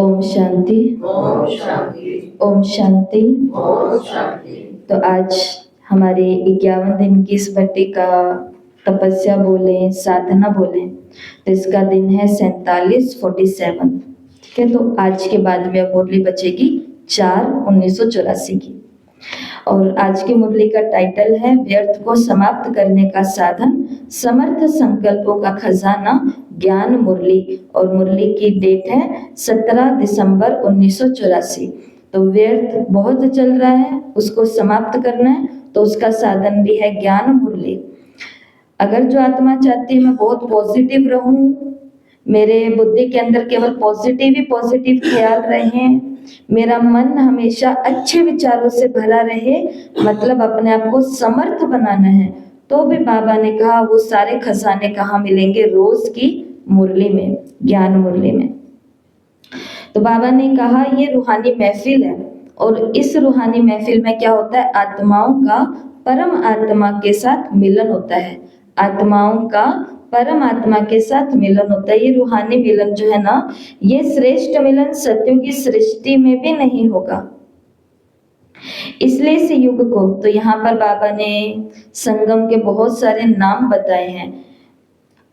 ओम शांति, ओम शांति, ओम शांति। ओम शांति। तो आज हमारे 51 दिन की इस भट्टी का तपस्या बोले, साधना बोले, तो इसका दिन है 47 ठीक है। तो आज के बाद में अब मुरली बचेगी 4/1984 की। और आज की मुरली का टाइटल है व्यर्थ को समाप्त करने का साधन, समर्थ संकल्पों का खजाना, ज्ञान मुरली। और मुरली की डेट है 17 दिसंबर 1984। तो व्यर्थ बहुत चल रहा है, उसको समाप्त करना है, तो उसका साधन भी है ज्ञान मुरली। अगर जो आत्मा चाहती है मैं बहुत पॉजिटिव रहूं, मेरे बुद्धि के अंदर केवल पॉजिटिव ही पॉजिटिव ख्याल रहे, मेरा मन हमेशा अच्छे विचारों से भरा रहे, मतलब अपने आप को समर्थ बनाना है, तो भी बाबा ने कहा वो सारे खजाने कहाँ मिलेंगे? रोज की मुरली में, ज्ञान मुरली में। तो बाबा ने कहा ये रूहानी महफिल है, और इस रूहानी महफिल में क्या होता है? आत्माओं का परम आत्मा के साथ मिलन होता है। आत्माओं का परमात्मा के साथ मिलन होता है। ये रूहानी मिलन जो है ना, ये श्रेष्ठ मिलन सत्यों की सृष्टि में भी नहीं होगा। इसलिए इस युग को, तो यहाँ पर बाबा ने संगम के बहुत सारे नाम बताए हैं।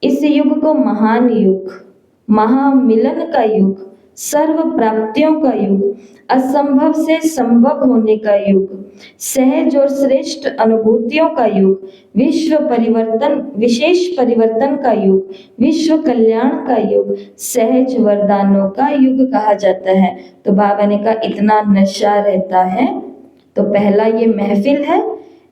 इस युग को महान युग, महामिलन का युग, सर्व प्राप्तियों का युग, असंभव से संभव होने का युग, सहज और श्रेष्ठ अनुभूतियों का युग, विश्व परिवर्तन, विशेष परिवर्तन का युग, विश्व कल्याण का युग, सहज वरदानों का युग कहा जाता है। तो बाबा ने कहा इतना नशा रहता है। तो पहला ये महफिल है,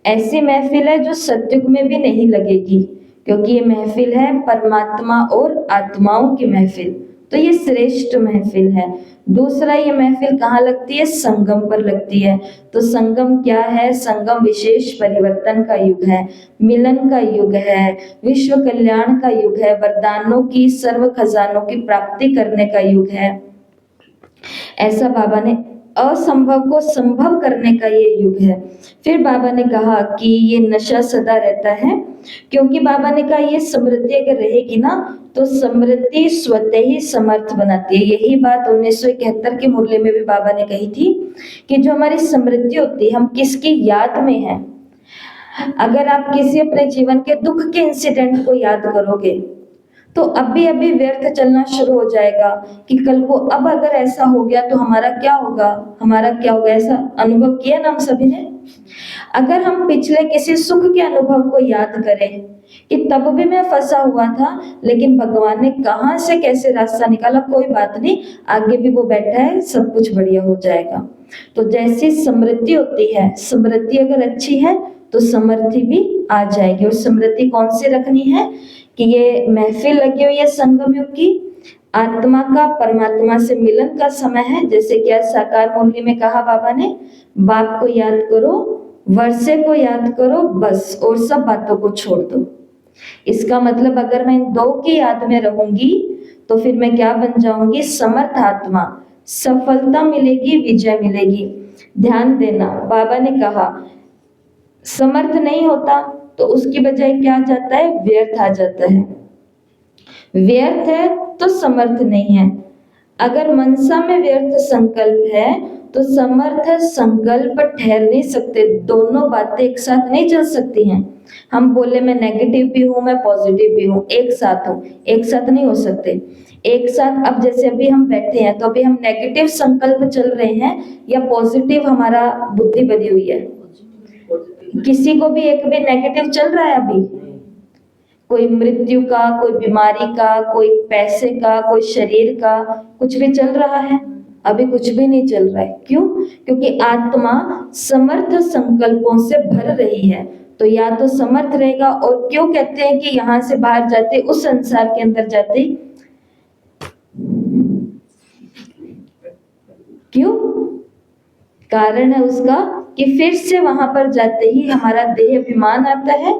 ऐसी महफिल है जो सतयुग में भी नहीं लगेगी, क्योंकि ये महफिल है परमात्मा और आत्माओं की महफिल, तो ये श्रेष्ठ महफिल है। दूसरा ये महफिल कहाँ लगती है? संगम पर लगती है। तो संगम क्या है? संगम विशेष परिवर्तन का युग है, मिलन का युग है, विश्व कल्याण का युग है, वरदानों की, सर्व खजानों की प्राप्ति करने का युग है। ऐसा बाबा ने असंभव को संभव करने का ये युग है। फिर बाबा ने कहा कि ये नशा सदा रहता है, क्योंकि बाबा ने कहा ये समृद्धि अगर रहेगी ना, तो समृद्धि स्वतः ही समर्थ बनाती है। यही बात 1971 की मुरली में भी बाबा ने कही थी कि जो हमारी समृद्धि होती है, हम किसकी याद में हैं। अगर आप किसी अपने जीवन के दुख के इंसिडेंट को याद करोगे, तो अभी अभी व्यर्थ चलना शुरू हो जाएगा कि कल को अब अगर ऐसा हो गया तो हमारा क्या होगा, हमारा क्या होगा। ऐसा अनुभव किया ना हम सभी ने। अगर हम पिछले किसी सुख के अनुभव को याद करें कि तब भी मैं फंसा हुआ था, लेकिन भगवान ने कहां से कैसे रास्ता निकाला, कोई बात नहीं, आगे भी वो बैठा है, सब कुछ बढ़िया हो जाएगा। तो जैसी समृद्धि होती है, समृद्धि अगर अच्छी है तो समृद्धि भी आ जाएगी। और समृद्धि कौन सी रखनी है कि ये महफिल लगी हुई है संगम युग की, आत्मा का परमात्मा से मिलन का समय है। जैसे क्या साकार मुरली में कहा बाबा ने, बाप को याद करो, वर्षे को याद करो, बस, और सब बातों को छोड़ दो। इसका मतलब अगर मैं इन दो की याद में रहूंगी तो फिर मैं क्या बन जाऊंगी? समर्थ आत्मा। सफलता मिलेगी, विजय मिलेगी। ध्यान देना, बाबा ने कहा समर्थ नहीं होता तो उसकी बजाय क्या आ जाता है? व्यर्थ आ जाता है। व्यर्थ है तो समर्थ नहीं है। अगर मनसा में व्यर्थ संकल्प है तो समर्थ संकल्प ठहर नहीं सकते। दोनों बातें एक साथ नहीं चल सकती हैं। हम बोले मैं नेगेटिव भी हूं, मैं पॉजिटिव भी हूं, एक साथ हूं, एक साथ नहीं हो सकते। एक साथ, अब जैसे अभी हम बैठे हैं तो अभी हम नेगेटिव संकल्प चल रहे हैं या पॉजिटिव हमारा बुद्धि बनी हुई है? किसी को भी एक भी नेगेटिव चल रहा है अभी? कोई मृत्यु का, कोई बीमारी का, कोई पैसे का, कोई शरीर का, कुछ भी चल रहा है? अभी कुछ भी नहीं चल रहा है। क्यों? क्योंकि आत्मा समर्थ संकल्पों से भर रही है। तो या तो समर्थ रहेगा, और क्यों कहते हैं कि यहां से बाहर जाते, उस संसार के अंदर जाते, क्यों? कारण है उसका कि फिर से वहां पर जाते ही हमारा देह अभिमान आता है।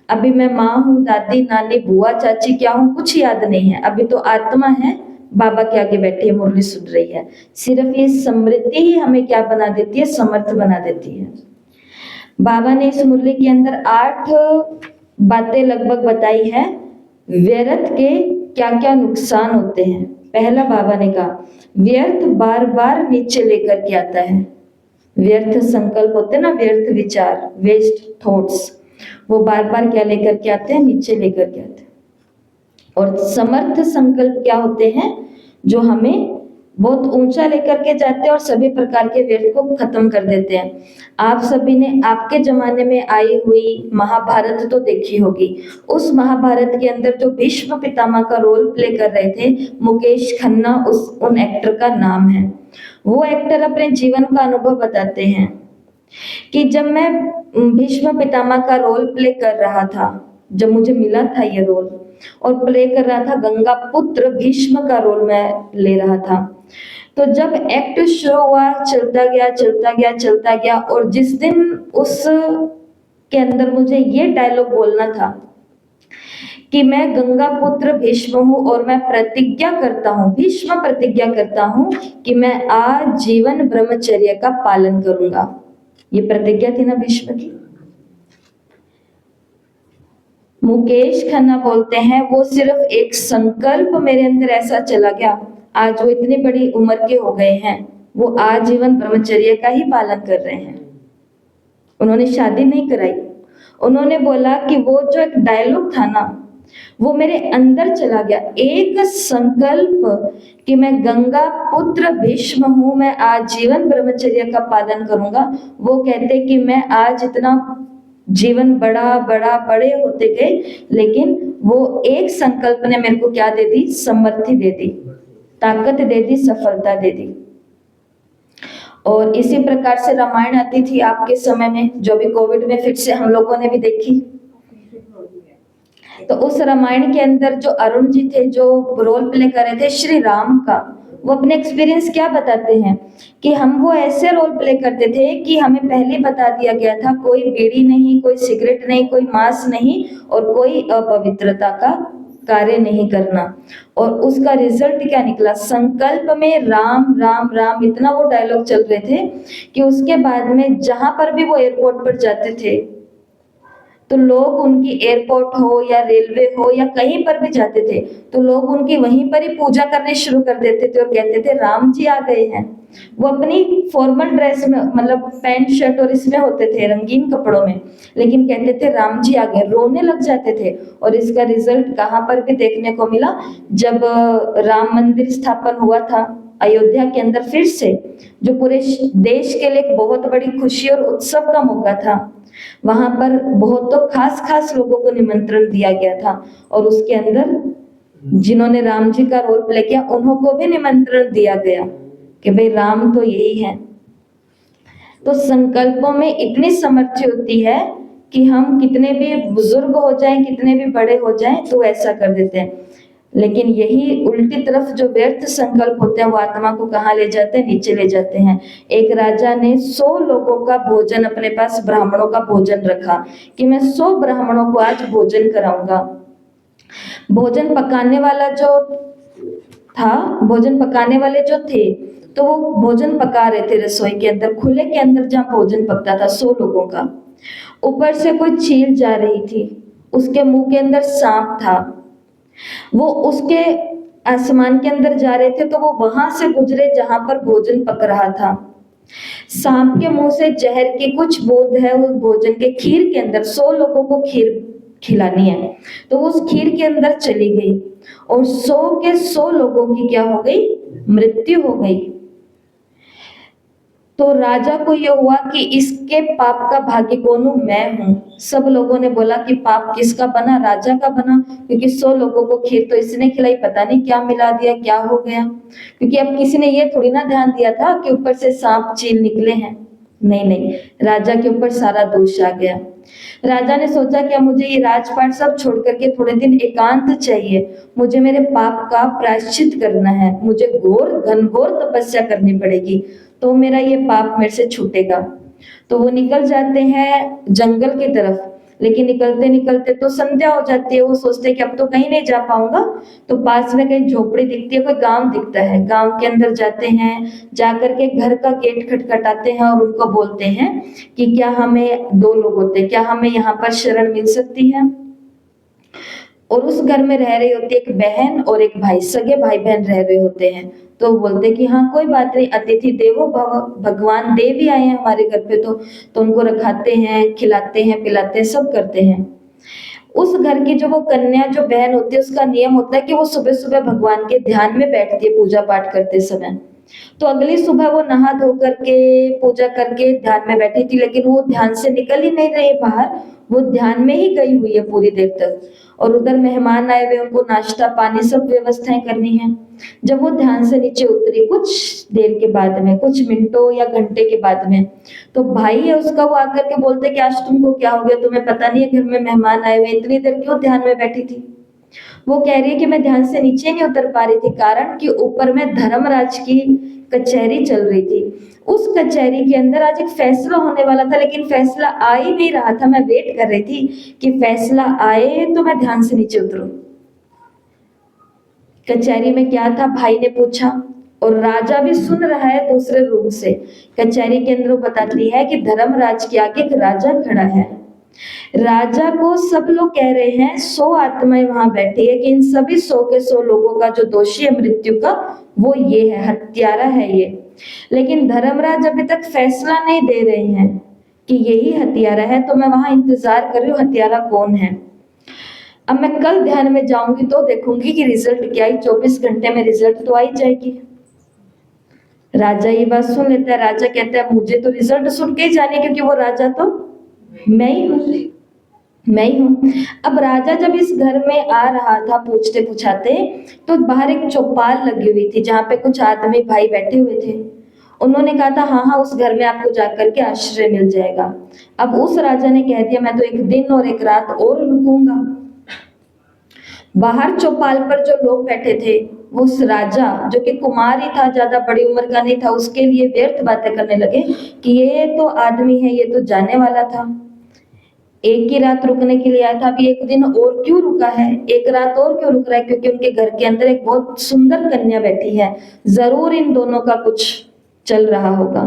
अभी मैं माँ हूँ, दादी, नानी, बुआ, चाची क्या हूँ, कुछ याद नहीं है। अभी तो आत्मा है, बाबा के आगे बैठी है, मुरली सुन रही है। सिर्फ ये समृद्धि ही हमें क्या बना देती है? समर्थ बना देती है। बाबा ने इस मुरली के अंदर 8 बातें लगभग बताई है, व्यर्थ के क्या क्या नुकसान होते हैं। पहला बाबा ने कहा, व्यर्थ बार बार नीचे लेकर के आता है। व्यर्थ संकल्प होते हैं ना, व्यर्थ विचार, वेस्ट थॉट्स, वो बार बार क्या लेकर के आते हैं? नीचे लेकर के आते हैं। और समर्थ संकल्प क्या होते हैं? जो हमें बहुत ऊंचा लेकर के जाते हैं और सभी प्रकार के व्यर्थ को खत्म कर देते हैं। आप सभी ने आपके जमाने में आई हुई महाभारत तो देखी होगी। उस महाभारत के अंदर जो भीष्म पितामह का रोल प्ले कर रहे थे, मुकेश खन्ना उन एक्टर का नाम है। वो एक्टर अपने जीवन का अनुभव बताते हैं कि जब मैं भीष्म पितामह का रोल प्ले कर रहा था, जब मुझे मिला था ये रोल और प्ले कर रहा था, गंगा पुत्र भीष्म का रोल मैं ले रहा था, तो जब एक्ट शुरू हुआ, चलता गया और जिस दिन उस के अंदर मुझे ये डायलॉग बोलना था कि मैं गंगा पुत्र भीष्म हूँ और मैं प्रतिज्ञा करता हूँ, भीष्म प्रतिज्ञा करता हूँ कि मैं आजीवन ब्रह्मचर्य का पालन करूंगा। ये प्रतिज्ञा थी ना भीष्म की। मुकेश खन्ना बोलते हैं, वो सिर्फ एक संकल्प मेरे अंदर ऐसा चला गया, आज वो इतनी बड़ी उम्र के हो गए हैं, वो आजीवन ब्रह्मचर्य का ही पालन कर रहे हैं। उन्होंने शादी नहीं कराई। उन्होंने बोला कि वो जो एक डायलॉग था ना, वो मेरे अंदर चला गया, एक संकल्प कि मैं गंगा पुत्र भीष्म हूं, मैं आजीवन ब्रह्मचर्य का पालन करूंगा। वो कहते कि मैं आज इतना जीवन बड़े होते गए, लेकिन वो एक संकल्प ने मेरे को क्या दे दी? समर्थि दे दी, ताकत दे दी, सफलता दे दी। और इसी प्रकार से रामायण आती थी आपके समय में, जो भी कोविड में फिर से हम लोगों ने भी देखी। तो उस रामायण के अंदर जो अरुण जी थे, जो रोल प्ले कर रहे थे श्री राम का, वो अपने एक्सपीरियंस क्या बताते हैं कि हम वो ऐसे रोल प्ले करते थे कि हमें पहले बता दिया गया था, कोई बीड़ी नहीं, कोई सिगरेट नहीं, कोई मांस नहीं और कोई अपवित्रता का कार्य नहीं करना। और उसका रिजल्ट क्या निकला? संकल्प में राम राम राम इतना वो डायलॉग चल रहे थे कि उसके बाद में जहां पर भी वो एयरपोर्ट पर जाते थे, तो लोग उनकी, एयरपोर्ट हो या रेलवे हो या कहीं पर भी जाते थे, तो लोग उनकी वहीं पर ही पूजा करने शुरू कर देते थे और कहते थे राम जी आ गए हैं। वो अपनी फॉर्मल ड्रेस में, मतलब पैंट शर्ट और इसमें होते थे, रंगीन कपड़ों में, लेकिन कहते थे राम जी आ गए, रोने लग जाते थे। और इसका रिजल्ट कहाँ पर भी देखने को मिला, जब राम मंदिर स्थापन हुआ था अयोध्या के अंदर फिर से, जो पूरे देश के लिए एक बहुत बड़ी खुशी और उत्सव का मौका था। वहां पर बहुत तो खास लोगों को निमंत्रण दिया गया था और उसके अंदर जिन्होंने राम जी का रोल प्ले किया, उन्हों को भी निमंत्रण दिया गया कि भाई राम तो यही है। तो संकल्पों में इतनी सामर्थ्य होती है कि हम कितने भी बुजुर्ग हो जाएं, कितने भी बड़े हो जाएं, तो ऐसा कर देते हैं। लेकिन यही उल्टी तरफ जो व्यर्थ संकल्प होते हैं, वो आत्मा को कहाँ ले जाते हैं? नीचे ले जाते हैं। एक राजा ने 100 लोगों का भोजन, अपने पास ब्राह्मणों का भोजन रखा कि मैं 100 ब्राह्मणों को आज भोजन कराऊंगा। भोजन पकाने वाला जो था, भोजन पकाने वाले जो थे, तो वो भोजन पका रहे थे रसोई के अंदर, खुले के अंदर जहाँ भोजन पकता था 100 लोगों का। ऊपर से कोई चील जा रही थी, उसके मुंह के अंदर सांप था, वो उसके आसमान के अंदर जा रहे थे, तो वो वहां से गुजरे जहां पर भोजन पक रहा था। सांप के मुंह से जहर की कुछ बूंद है उस भोजन के, खीर के अंदर 100 लोगों को खीर खिलानी है, तो उस खीर के अंदर चली गई और 100 के 100 लोगों की क्या हो गई? मृत्यु हो गई। तो राजा को यह हुआ कि इसके पाप का भागी कौन हूं? मैं हूं। सब लोगों ने बोला कि पाप किसका बना? राजा का बना, क्योंकि 100 लोगों को खीर तो इसने खिलाई, पता नहीं क्या मिला दिया, क्या हो गया। क्योंकि अब किसी ने ये थोड़ी ना ध्यान दिया था कि ऊपर से सांप चील निकले हैं, नहीं, राजा के ऊपर सारा दोष आ गया। राजा ने सोचा कि अब मुझे ये राजपाट सब छोड़ करके थोड़े दिन एकांत चाहिए, मुझे मेरे पाप का प्रायश्चित करना है, मुझे घनघोर तपस्या करनी पड़ेगी, तो मेरा ये पाप मेरे से छूटेगा। तो वो निकल जाते हैं जंगल की तरफ, लेकिन निकलते निकलते तो संध्या हो जाती है। वो सोचते हैं कि अब तो कहीं नहीं जा पाऊंगा, तो पास में कहीं झोपड़ी दिखती है, कोई गांव दिखता है, गांव के अंदर जाते हैं, जाकर के घर का गेट खटखटाते हैं और उनको बोलते हैं कि क्या हमें, 2 लोग होते, क्या हमें यहाँ पर शरण मिल सकती है? और उस घर में रह रही होती है एक बहन और एक भाई, सगे भाई बहन रह रहे होते हैं। तो वो बोलते कि हाँ कोई बात नहीं, अतिथि देवो भव, भगवान देव ही आए हैं हमारे घर पे, तो उनको रखाते हैं, खिलाते हैं, पिलाते हैं, सब करते हैं। उस घर की जो वो कन्या जो बहन होती है, उसका नियम होता है कि वो सुबह सुबह भगवान के ध्यान में बैठती है पूजा पाठ करते समय। तो अगली सुबह वो नहा धो करके पूजा करके ध्यान में बैठी थी, लेकिन वो ध्यान से निकल ही नहीं रही बाहर, वो ध्यान में ही गई हुई है पूरी देर तक। और उधर मेहमान आए हुए, उनको नाश्ता पानी सब व्यवस्थाएं करनी है। जब वो ध्यान से नीचे उतरी कुछ देर के बाद में, कुछ मिनटों या घंटे के बाद में, तो भाई है उसका, वो आकर के बोलते कि आज तुमको क्या हो गया, तुम्हें पता नहीं है घर में मेहमान आए हुए, इतनी देर क्यों ध्यान में बैठी थी? वो कह रही है कि मैं ध्यान से नीचे नहीं उतर पा रही थी, कारण कि ऊपर में धर्मराज की कचहरी चल रही थी। उस कचहरी के अंदर आज एक फैसला होने वाला था, लेकिन फैसला आ ही नहीं रहा था। मैं वेट कर रही थी कि फैसला आए तो मैं ध्यान से नीचे उतरूं। कचहरी में क्या था, भाई ने पूछा, और राजा भी सुन रहा है दूसरे रूम से। कचहरी के अंदर वो बताती है कि धर्मराज के आगे एक राजा खड़ा है। राजा को सब लोग कह रहे हैं 100 आत्माएं वहां बैठी है कि इन सभी 100 के 100 लोगों का जो दोषी है मृत्यु का, वो ये है, हत्यारा है ये। लेकिन धर्मराज अभी तक फैसला नहीं दे रहे हैं कि यही हत्यारा है, तो मैं वहां इंतजार कर रही हूँ हत्यारा कौन है। अब मैं कल ध्यान में जाऊंगी तो देखूंगी कि रिजल्ट क्या है, 24 घंटे में रिजल्ट तो आ ही जाएगी। राजा ये बात सुन लेता है। राजा कहता है मुझे तो रिजल्ट सुन के ही जाने, क्योंकि वो राजा तो मैं ही हूँ, मैं ही हूँ। अब राजा जब इस घर में आ रहा था पूछते पूछाते, तो बाहर एक चौपाल लगी हुई थी जहां पे कुछ आदमी भाई बैठे हुए थे। उन्होंने कहा था हाँ हाँ, उस घर में आपको जाकर के आश्रय मिल जाएगा। अब उस राजा ने कह दिया मैं तो एक दिन और एक रात और रुकूंगा। बाहर चौपाल पर जो लोग बैठे थे, वो उस राजा जो कि कुमार ही था, ज्यादा बड़ी उम्र का नहीं था, उसके लिए व्यर्थ बातें करने लगे कि ये तो आदमी है, ये तो जाने वाला था, एक ही रात रुकने के लिए आया था, अभी एक दिन और क्यों रुका है, एक रात और क्यों रुक रहा है, क्योंकि उनके घर के अंदर एक बहुत सुंदर कन्या बैठी है, जरूर इन दोनों का कुछ चल रहा होगा।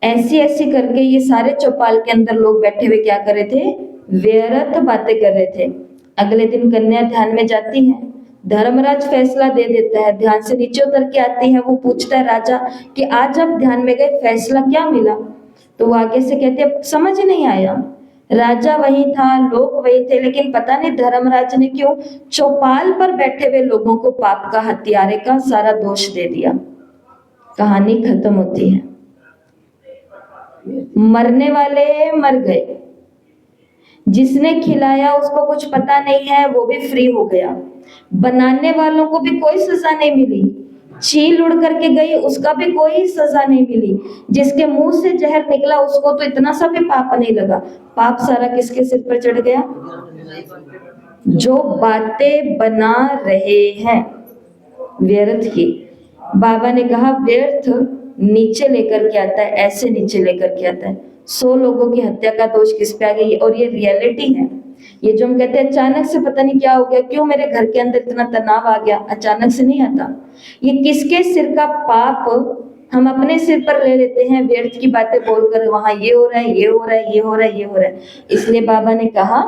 ऐसी ऐसी करके ये सारे चौपाल के अंदर लोग बैठे हुए क्या कर रहे थे, व्यर्थ बातें कर रहे थे। अगले दिन कन्या ध्यान में जाती है, धर्मराज फैसला दे देता है, ध्यान से नीचे उतर के आती है। वो पूछता है राजा कि आज आप ध्यान में गए, फैसला क्या मिला? तो वो आगे से कहते हैं समझ नहीं आया, राजा वही था, लोग वही थे, लेकिन पता नहीं धर्मराज ने क्यों चौपाल पर बैठे हुए लोगों को पाप का, हत्यारे का सारा दोष दे दिया। कहानी खत्म होती है। मरने वाले मर गए, जिसने खिलाया उसको कुछ पता नहीं है, वो भी फ्री हो गया। बनाने वालों को भी कोई सजा नहीं मिली, चील उड़ करके गई, उसका भी कोई सजा नहीं मिली। जिसके मुंह से जहर निकला उसको तो इतना सा भी पाप नहीं लगा। पाप सारा किसके सिर पर चढ़ गया? जो बातें बना रहे हैं व्यर्थ की। बाबा ने कहा व्यर्थ नीचे लेकर के आता है, ऐसे नीचे लेकर के आता है। 100 लोगों की हत्या का दोष किस पे आ गई? और ये रियलिटी है। ये जो हम कहते हैं अचानक से पता नहीं क्या हो गया, क्यों मेरे घर के अंदर इतना तनाव आ गया, अचानक से नहीं आता। ये किसके सिर का पाप हम अपने सिर पर ले लेते हैं, व्यर्थ की बातें बोलकर, वहां ये हो रहा है, ये हो रहा है, ये हो रहा है, ये हो रहा है। इसलिए बाबा ने कहा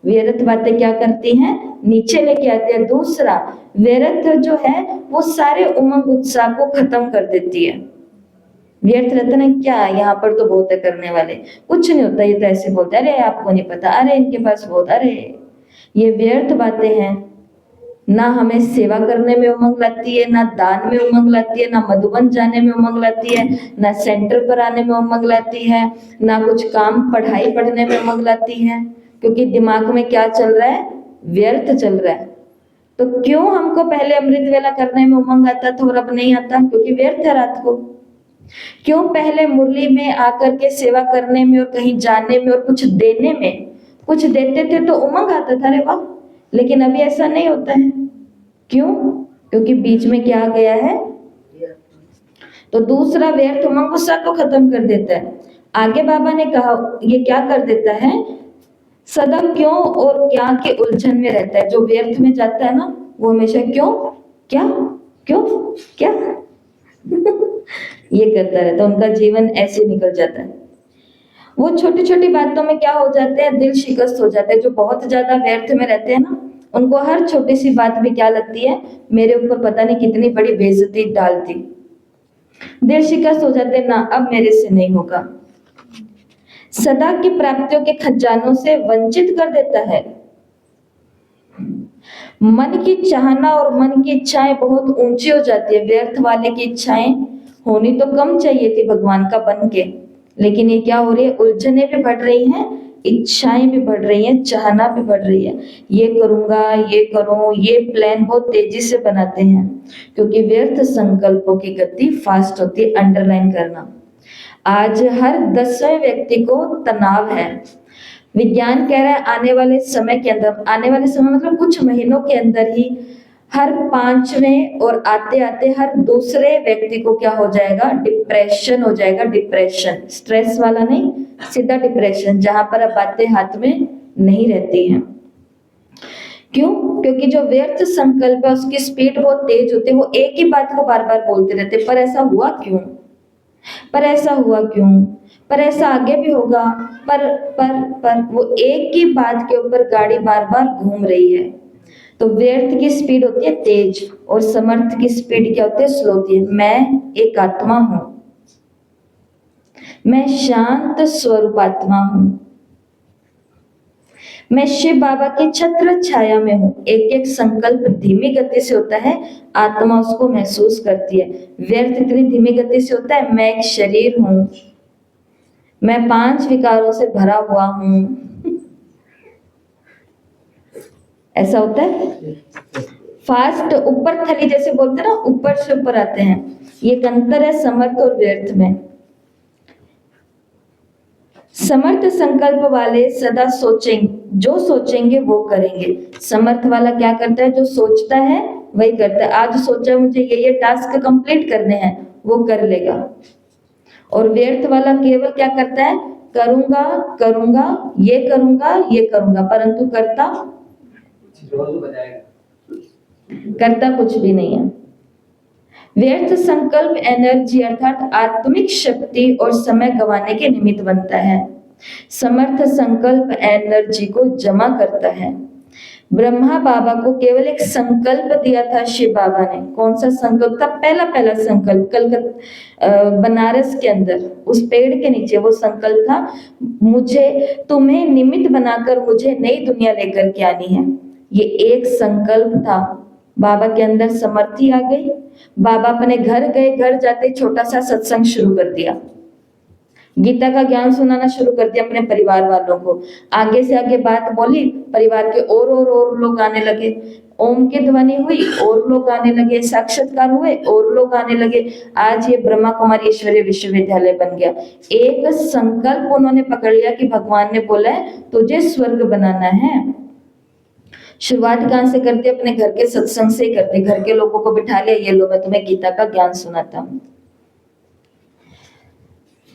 व्यर्थ बातें क्या करती हैं, नीचे लेके आती है। दूसरा, व्यर्थ जो है वो सारे उमंग उत्साह को खत्म कर देती है। व्यर्थ रहता ना, क्या यहाँ पर तो बहुत है करने वाले, कुछ नहीं होता, ये तो ऐसे बोलते हैं, अरे आपको नहीं पता, अरे इनके पास बहुत, अरे ये व्यर्थ बातें हैं। ना हमें सेवा करने में उमंग लाती है, ना दान में उमंग लाती है, ना मधुबन जाने में उमंग लाती है, ना सेंटर पर आने में उमंग लाती है, ना कुछ काम पढ़ाई पढ़ने में उमंग लाती है, क्योंकि दिमाग में क्या चल रहा है, व्यर्थ चल रहा है। तो क्यों हमको पहले अमृत वेला करने में उमंग आता था और अब नहीं आता? क्योंकि व्यर्थ है रात को। क्यों पहले मुरली में आकर के सेवा करने में और कहीं जाने में और कुछ देने में, कुछ देते थे तो उमंग आता था, अरे वाह, लेकिन अभी ऐसा नहीं होता है। क्यों? क्योंकि बीच में क्या आ गया है? तो दूसरा व्यर्थ उमंग उत्साह को खत्म कर देता है। आगे बाबा ने कहा ये क्या कर देता है, सदा क्यों और क्या के उलझन में रहता है। जो व्यर्थ में जाता है ना, वो हमेशा क्यों, क्या, क्यों, क्या ये करता रहता है। उनका जीवन ऐसे निकल जाता है। वो छोटी छोटी बातों में क्या हो जाते हैं, दिल शिकस्त हो जाते हैं। जो बहुत ज्यादा व्यर्थ में रहते हैं ना, उनको हर छोटी सी बात भी क्या लगती है, मेरे ऊपर पता नहीं कितनी बड़ी बेइज्जती डालती। दिल शिकस्त हो जाते, ना अब मेरे से नहीं होगा। सदा की प्राप्तियों के खजानों से वंचित कर देता है। मन की चाहना और मन की इच्छाएं बहुत ऊंची हो जाती है। व्यर्थ वाले की इच्छाएं होनी तो कम चाहिए थी भगवान का बन के, लेकिन ये क्या हो रही है, उलझने भी बढ़ रही हैं, इच्छाएं भी बढ़ रही हैं, चाहना भी बढ़ रही है। ये करूंगा, ये करूं, ये प्लान बहुत तेजी से बनाते हैं, क्योंकि व्यर्थ संकल्पों की गति फास्ट होती है। अंडरलाइन करना। आज हर 10वें व्यक्ति को तनाव है। विज्ञान कह रहा है आने वाले समय के अंदर, आने वाले समय मतलब कुछ महीनों के अंदर ही हर 5वें और आते आते हर दूसरे व्यक्ति को क्या हो जाएगा, डिप्रेशन हो जाएगा। डिप्रेशन स्ट्रेस वाला नहीं, सीधा डिप्रेशन, जहां पर अब बातें हाथ में नहीं रहती हैं। क्यों? क्योंकि जो व्यर्थ संकल्प है उसकी स्पीड बहुत तेज होती है, वो एक ही बात को बार बार बोलते रहते, पर ऐसा हुआ क्यों, पर ऐसा हुआ क्यों, पर ऐसा आगे भी होगा, पर वो एक ही बात के ऊपर गाड़ी बार बार घूम रही है। तो व्यर्थ की स्पीड होती है तेज और समर्थ की स्पीड क्या होती है, स्लो होती है। मैं एक आत्मा हूं, मैं शांत स्वरूप आत्मा हूं, मैं शिव बाबा की छत्र छाया में हूं। एक एक संकल्प धीमी गति से होता है, आत्मा उसको महसूस करती है। व्यर्थ इतनी धीमी गति से होता है, मैं एक शरीर हूं, मैं 5 विकारों से भरा हुआ हूं, ऐसा होता है। फास्ट ऊपर थली जैसे बोलते हैं ना, ऊपर से ऊपर आते हैं। ये एक अंतर है समर्थ और व्यर्थ में। समर्थ संकल्प वाले सदा सोचेंगे, जो सोचेंगे वो करेंगे। समर्थ वाला क्या करता है, जो सोचता है वही करता है। आज सोचा मुझे ये टास्क कंप्लीट करने हैं, वो कर लेगा। और व्यर्थ वाला केवल क्या करता है, करूंगा करूंगा, ये करूंगा ये करूंगा, परंतु करता कुछ भी नहीं है। व्यर्थ संकल्प एनर्जी अर्थात आत्मिक शक्ति और समय गंवाने के निमित्त बनता है। समर्थ संकल्प एनर्जी को जमा करता है। ब्रह्मा बाबा को केवल एक संकल्प दिया था शिव बाबा ने। कौन सा संकल्प था? पहला संकल्प कलकत्ता बनारस के अंदर उस पेड़ के नीचे वो संकल्प था, मुझे तुम्हें निमित्त बनाकर मुझे नई दुनिया लेकर के आनी है। ये एक संकल्प था। बाबा के अंदर समर्थी आ गई। बाबा अपने घर गए, घर जाते छोटा सा सत्संग शुरू कर दिया, गीता का ज्ञान सुनाना शुरू कर दिया अपने परिवार वालों को। आगे से आगे बात बोली, परिवार के और लोग आने लगे। ओम की ध्वनि हुई और लोग आने लगे, साक्षात्कार हुए और लोग आने लगे। आज ये ब्रह्मा कुमारी ईश्वरीय विश्वविद्यालय बन गया। एक संकल्प उन्होंने पकड़ लिया कि भगवान ने बोला है तुझे स्वर्ग बनाना है। शुरुआत कहां से करते? अपने घर के सत्संग से ही करते। घर के लोगों को बिठा लिया, ये लो मैं तुम्हें गीता का ज्ञान सुनाता हूं।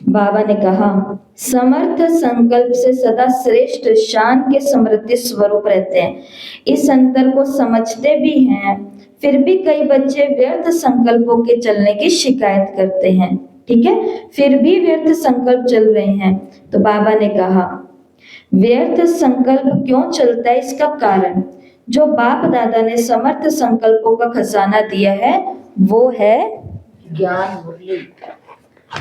बाबा ने कहा समर्थ संकल्प से सदा श्रेष्ठ शान के समृद्धि स्वरूप रहते हैं। इस अंतर को समझते भी हैं, फिर भी कई बच्चे व्यर्थ संकल्पों के चलने की शिकायत करते हैं। ठीक है, फिर भी व्यर्थ संकल्प चल रहे हैं। तो बाबा ने कहा व्यर्थ संकल्प क्यों चलता है, इसका कारण जो बाप दादा ने समर्थ संकल्पों का खजाना दिया है वो है ज्ञान मुरली,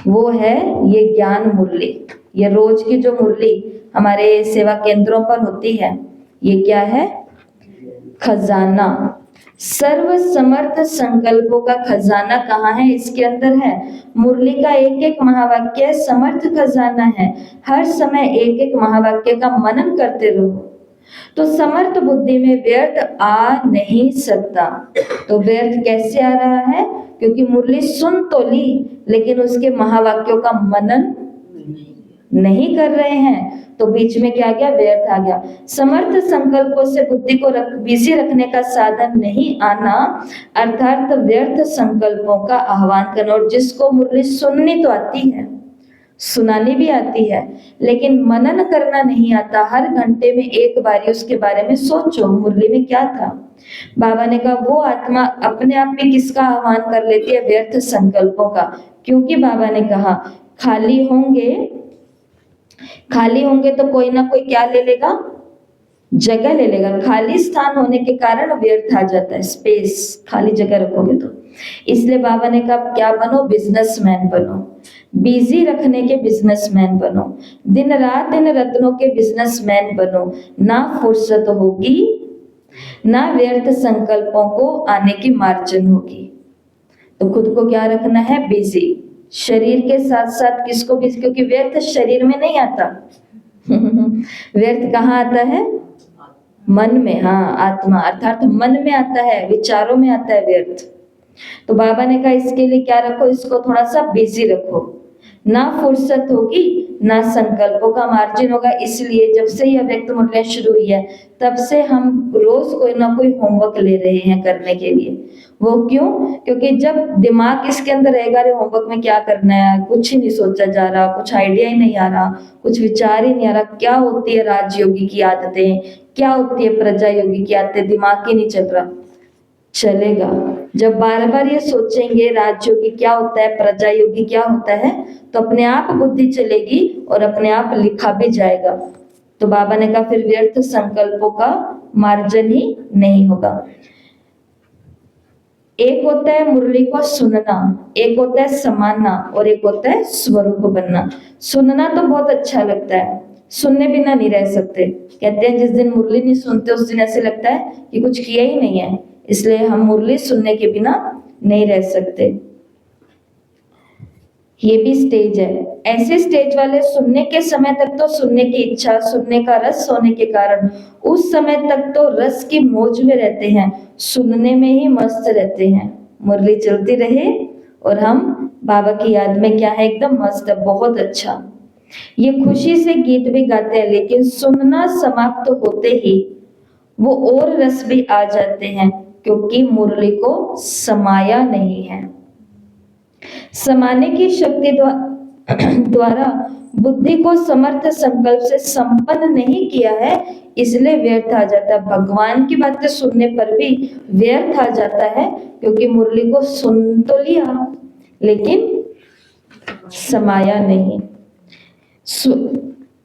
वो है ये ज्ञान मुरली। ये रोज की जो मुरली हमारे सेवा केंद्रों पर होती है, ये क्या है? खजाना। सर्व समर्थ संकल्पों का खजाना कहाँ है? इसके अंदर है। मुरली का एक एक महावाक्य समर्थ खजाना है। हर समय एक एक महावाक्य का मनन करते रहो तो समर्थ बुद्धि में व्यर्थ आ नहीं सकता। तो व्यर्थ कैसे आ रहा है? क्योंकि मुरली सुन तो ली लेकिन उसके महावाक्यों का मनन नहीं कर रहे हैं, तो बीच में क्या आ गया? व्यर्थ आ गया। समर्थ संकल्पों से बुद्धि को बिजी रखने का साधन नहीं आना अर्थात व्यर्थ संकल्पों का आह्वान करना। और जिसको मुरली सुननी तो आती है, सुनानी भी आती है, लेकिन मनन करना नहीं आता। हर घंटे में एक बारी उसके बारे में सोचो, मुरली में क्या था। बाबा ने कहा वो आत्मा अपने आप में किसका आह्वान कर लेती है? व्यर्थ संकल्पों का। क्योंकि बाबा ने कहा खाली होंगे तो कोई ना कोई क्या ले लेगा? जगह ले लेगा। खाली स्थान होने के कारण व्यर्थ आ जाता है, स्पेस, खाली जगह रखोगे तो। इसलिए बाबा ने कहा क्या बनो, बिजनेसमैन बनो, बिजी रखने के बिजनेसमैन बनो, दिन रात इन रत्नों के बिजनेसमैन बनो, ना फुर्सत होगी ना व्यर्थ संकल्पों को आने की मार्जिन होगी। तो खुद को क्या रखना है, बिजी, शरीर के साथ साथ किसको भी, क्योंकि व्यर्थ शरीर में नहीं आता व्यर्थ कहाँ आता है, मन में, हाँ, आत्मा अर्थात मन में आता है, विचारों में आता है व्यर्थ। तो बाबा ने कहा इसके लिए क्या रखो, इसको थोड़ा सा बिजी रखो, ना फुर्सत होगी ना संकल्पों का मार्जिन होगा। इसलिए जब से यह व्यक्त मुद्राएं शुरू हुई है तब से हम रोज कोई ना कोई होमवर्क ले रहे हैं करने के लिए। वो क्यों, क्योंकि जब दिमाग इसके अंदर रहेगा अरे होमवर्क में क्या करना है, कुछ ही नहीं सोचा जा रहा, कुछ आइडिया ही नहीं आ रहा, कुछ विचार ही नहीं आ रहा, क्या होती है राजयोगी की आदतें, क्या होती है प्रजा योगी की आदतें, दिमाग ही नहीं चल रहा, चलेगा। जब बार बार ये सोचेंगे राजयोगी क्या होता है, प्रजा योगी क्या होता है, तो अपने आप बुद्धि चलेगी और अपने आप लिखा भी जाएगा। तो बाबा ने कहा फिर व्यर्थ संकल्पों का मार्जन ही नहीं होगा। एक होता है मुरली को सुनना, एक होता है समाना, और एक होता है स्वरूप बनना। सुनना तो बहुत अच्छा लगता है, सुनने बिना नहीं रह सकते। कहते हैं जिस दिन मुरली नहीं सुनते उस दिन ऐसे लगता है कि कुछ किया ही नहीं है, इसलिए हम मुरली सुनने के बिना नहीं रह सकते। ये भी स्टेज है। ऐसे स्टेज वाले सुनने के समय तक तो सुनने की इच्छा, सुनने का रस होने के कारण उस समय तक तो रस की मौज में रहते हैं, सुनने में ही मस्त रहते हैं। मुरली चलती रहे और हम बाबा की याद में क्या है, एकदम मस्त है, बहुत अच्छा। ये खुशी से गीत भी गाते हैं, लेकिन सुनना समाप्त होते ही वो और रस भी आ जाते हैं, क्योंकि मुरली को समाया नहीं है। समाने की शक्ति द्वारा बुद्धि को समर्थ संकल्प से संपन्न नहीं किया है, इसलिए व्यर्थ आ जाता है। भगवान की बातें सुनने पर भी व्यर्थ आ जाता है, क्योंकि मुरली को सुन तो लिया लेकिन समाया नहीं।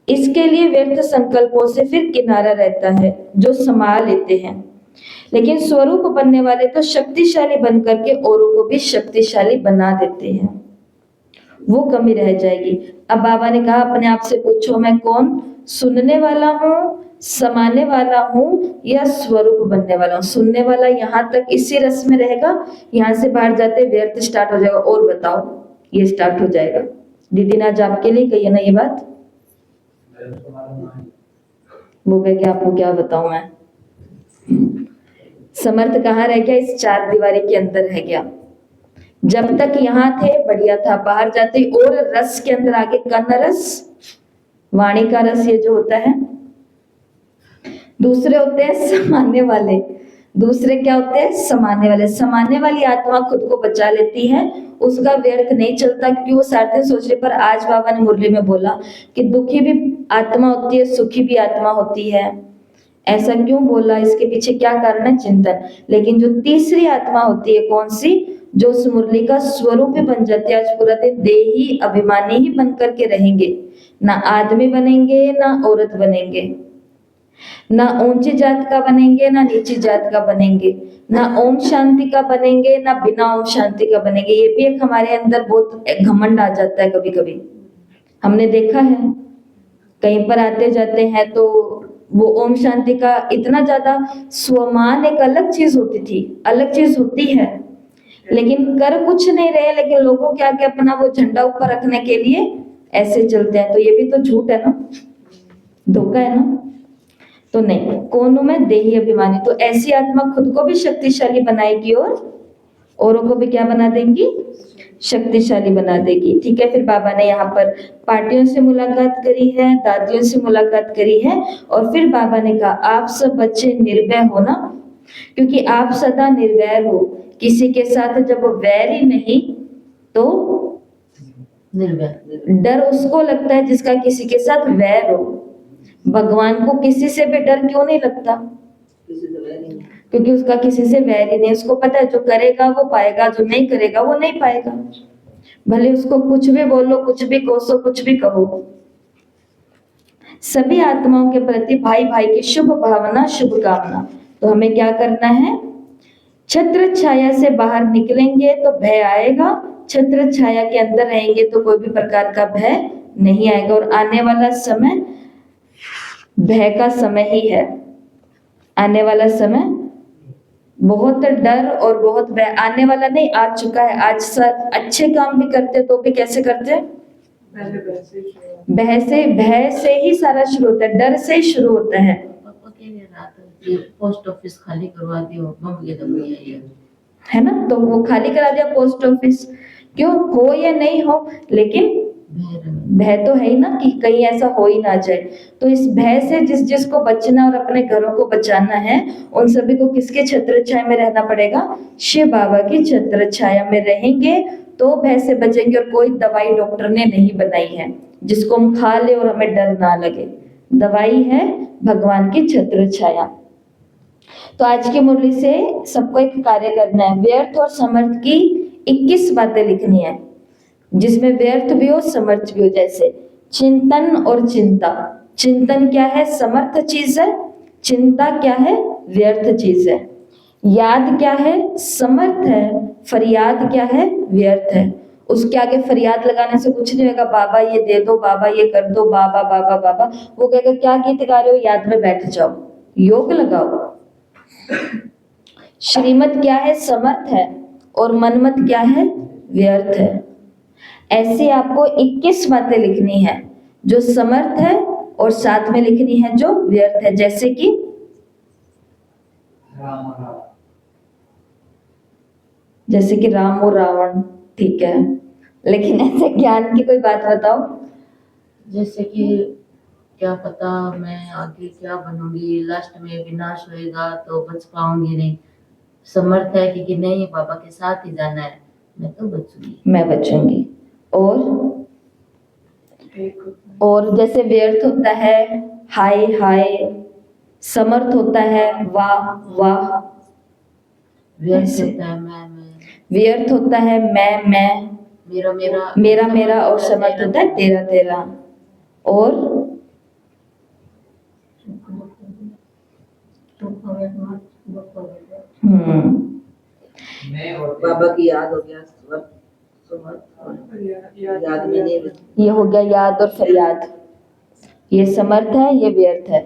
इसके लिए व्यर्थ संकल्पों से फिर किनारा रहता है जो समा लेते हैं। लेकिन स्वरूप बनने वाले तो शक्तिशाली बन करके औरों को भी शक्तिशाली बना देते हैं, वो कमी रह जाएगी। अब बाबा ने कहा अपने आप से पूछो मैं कौन, सुनने वाला हूँ, समाने वाला हूँ, या स्वरूप बनने वाला हूँ। सुनने वाला यहाँ तक इसी रस में रहेगा, यहाँ से बाहर जाते व्यर्थ स्टार्ट हो जाएगा, और बताओ, ये स्टार्ट हो जाएगा। दीदी ने आज आपके लिए कही है ना ये बात, वो कह के आपको क्या बताऊं मैं। समर्थ कहाँ रह गया, इस चार दीवारी के अंदर रह गया। जब तक यहाँ थे बढ़िया था, बाहर जाते और रस के अंदर आगे, कर्ण रस, वाणी का रस, ये जो होता है। दूसरे होते हैं समाने वाले, दूसरे क्या होते हैं, समाने वाले। समाने वाली आत्मा खुद को बचा लेती है, उसका व्यर्थ नहीं चलता, क्योंकि वो सारे दिन सोच रहे। पर आज बाबा ने मुरली में बोला कि दुखी भी आत्मा होती है, सुखी भी आत्मा होती है। ऐसा क्यों बोला, इसके पीछे क्या कारण है, चिंतन। लेकिन जो तीसरी आत्मा होती है, कौन सी, जो उस मुरली का स्वरूप ही बन जाती है। आज पूरा दिन देही अभिमानी ही बन करके रहेंगे, ना आदमी बनेंगे ना औरत बनेंगे, ना ऊंची जात का बनेंगे ना नीची जात का बनेंगे, ना ओम शांति का बनेंगे ना बिना ओम शांति का बनेंगे। ये भी एक हमारे अंदर बहुत घमंड आ जाता है कभी कभी, हमने देखा है। कहीं पर आते जाते हैं तो वो ओम शांति का इतना ज्यादा स्वमान, एक अलग चीज होती थी, अलग चीज होती है, लेकिन कर कुछ नहीं रहे, लेकिन लोगों क्या क्या अपना वो झंडा ऊपर रखने के लिए ऐसे चलते हैं। तो ये भी तो झूठ है ना, धोखा है ना। तो नहीं, कौन हूं मैं, देही अभिमानी। तो ऐसी आत्मा खुद को भी शक्तिशाली बनाएगी और औरों को भी क्या बना देंगी, शक्तिशाली बना देगी। ठीक है, फिर बाबा ने यहाँ पर पार्टियों से मुलाकात करी है, दादियों से मुलाकात करी है, और फिर बाबा ने कहा आप सब बच्चे निर्भय हो ना, क्योंकि आप सदा निर्वैर हो। किसी के साथ जब वैर ही नहीं तो डर उसको लगता है जिसका किसी के साथ वैर हो। भगवान को किसी से भी डर क्यों नहीं लगता, क्योंकि उसका किसी से वैर ही नहीं। उसको पता है जो करेगा वो पाएगा, जो नहीं करेगा वो नहीं पाएगा। भले उसको कुछ भी बोलो, कुछ भी कोसो, कुछ भी कहो, सभी आत्माओं के प्रति भाई भाई की शुभ भावना, शुभकामना। तो हमें क्या करना है? छत्र छाया से बाहर निकलेंगे तो भय आएगा, छत्र छाया के अंदर रहेंगे तो कोई भी प्रकार का भय नहीं आएगा। और आने वाला समय भय का समय ही है। आने वाला समय बहुत डर और बहुत भय, आने वाला नहीं, आ चुका है। आज सर अच्छे काम भी करते तो भी कैसे करते हैं? भय से ही सारा शुरू होता है, डर से ही शुरू होता है। पापा कह रहे रात ये पोस्ट ऑफिस खाली करवा दियो, मम्मी के दम नहीं आई है ना, तो वो खाली करा दिया पोस्ट ऑफिस। क्यों? हो या नहीं हो, लेकिन भय तो है ही ना कि कहीं ऐसा हो ही ना जाए। तो इस भय से जिस जिसको बचना और अपने घरों को बचाना है, उन सभी को किसके छत्र छाया में रहना पड़ेगा? शिव बाबा की छत्र छाया में रहेंगे तो भय से बचेंगे। और कोई दवाई डॉक्टर ने नहीं बनाई है जिसको हम खा ले और हमें डर ना लगे। दवाई है भगवान की छत्र छाया। तो आज की मुरली से सबको एक कार्य करना है, व्यर्थ और समर्थ की 21 बातें लिखनी है, जिसमें व्यर्थ भी हो समर्थ भी हो। जैसे चिंतन और चिंता। चिंतन क्या है? समर्थ चीज है। चिंता क्या है? व्यर्थ चीज है। याद क्या है? समर्थ है। फरियाद क्या है? व्यर्थ है। उसके आगे फरियाद लगाने से कुछ नहीं होगा। बाबा ये दे दो, बाबा ये कर दो, बाबा बाबा बाबा। वो कहेगा क्या गीत गा रहे हो? याद में बैठ जाओ, योग लगाओ। श्रीमत क्या है? समर्थ है। और मनमत क्या है? व्यर्थ है। ऐसे आपको 21 बातें लिखनी है जो समर्थ है और साथ में लिखनी है जो व्यर्थ है। जैसे कि राम और रावण, ठीक है, लेकिन ऐसे ज्ञान की कोई बात बताओ। जैसे कि क्या पता मैं आगे क्या बनूंगी, लास्ट में विनाश होएगा तो बच पाऊंगी नहीं। समर्थ है कि नहीं, बाबा के साथ ही जाना है, मैं तो बचूंगी, मैं बचूंगी। और जैसे व्यर्थ होता है हाय हाय, समर्थ होता है वाह वाह, व्यर्थ होता है मैं, व्यर्थ होता है मैं, मेरा मेरा मेरा मेरा, और समर्थ होता है तेरा तेरा। और बाबा की याद हो गया, याद में नहीं, ये हो गया याद और फरियाद। ये समर्थ है, ये व्यर्थ है।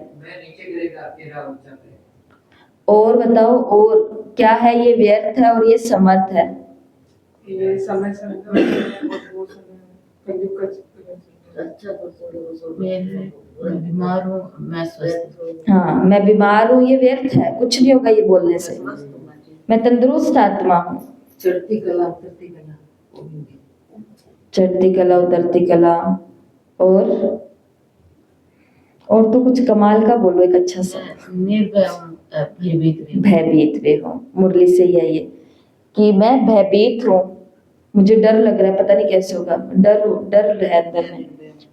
और बताओ, और क्या है? ये व्यर्थ है और ये समर्थ है। ये समय मैं बीमार हूँ, मैं स्वस्थ। हाँ, मैं बीमार हूँ, ये व्यर्थ है, कुछ नहीं होगा ये बोलने से। मैं तंदुरुस्त आत्मा हूँ। चढ़ती कला उतरती कला, चढ़ती कला उतरती कला। और तो कुछ कमाल का बोलो, एक अच्छा सा। निर्भय हूँ, भयभीत भी हूँ। मुरली से ही है ये कि मैं भयभीत हूँ, मुझे डर लग रहा है, पता नहीं कैसे होगा, डर है अंदर में।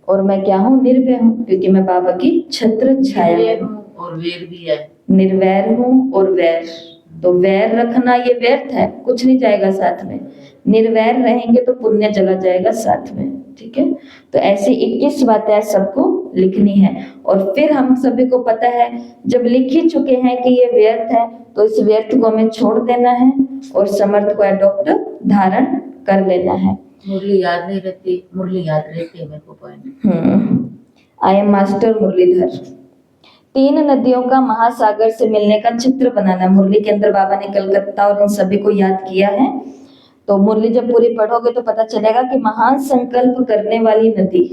और मैं क्या हूँ? निर्भय हूँ, क्योंकि मैं बाबा की छत्र छाया में हूँ। और वैर भी है, निर्वैर हूँ और वैर। तो वैर रखना ये व्यर्थ है, कुछ नहीं जाएगा साथ में। निर्वैर रहेंगे तो पुण्य चला जाएगा साथ में, ठीक है। तो ऐसी 21 बातें सबको लिखनी है। और फिर हम सभी को पता है, जब लिख ही चुके हैं कि ये व्यर्थ है, तो इस व्यर्थ को हमें छोड़ देना है और समर्थ को अडॉप्ट धारण कर लेना है। मुरली याद नहीं रहती, मुरली याद रहती है मेरे को point. I am master Muralidhar. 3 नदियों का महासागर से मिलने का चित्र बनाना। मुरली के अंदर बाबा ने कलकत्ता और इन सभी को याद किया है। तो मुरली जब पूरी पढ़ोगे तो पता चलेगा कि महान संकल्प करने वाली नदी,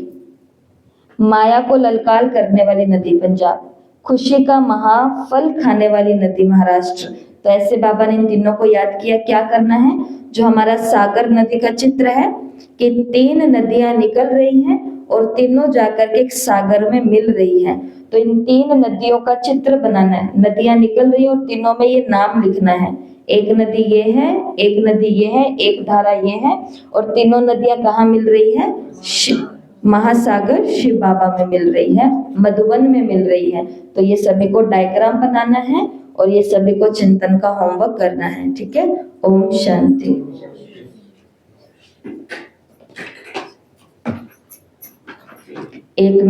माया को ललकार करने वाली नदी पंजाब, खुशी का महाफल खाने वाली नदी महाराष्ट्र। तो ऐसे बाबा ने इन तीनों को याद किया। क्या करना है? जो हमारा सागर नदी का चित्र है कि 3 नदियां निकल रही हैं और तीनों जाकर के एक सागर में मिल रही हैं। तो इन 3 नदियों का चित्र बनाना है। नदियां निकल रही है और तीनों में ये नाम लिखना है। एक नदी ये है, एक नदी ये है, एक धारा ये है, और तीनों नदियां कहाँ मिल रही है? महासागर शिव बाबा में मिल रही है, मधुबन में मिल रही है। तो ये सभी को डायग्राम बनाना है और ये सभी को चिंतन का होमवर्क करना है, ठीक है। ओम शांति। एक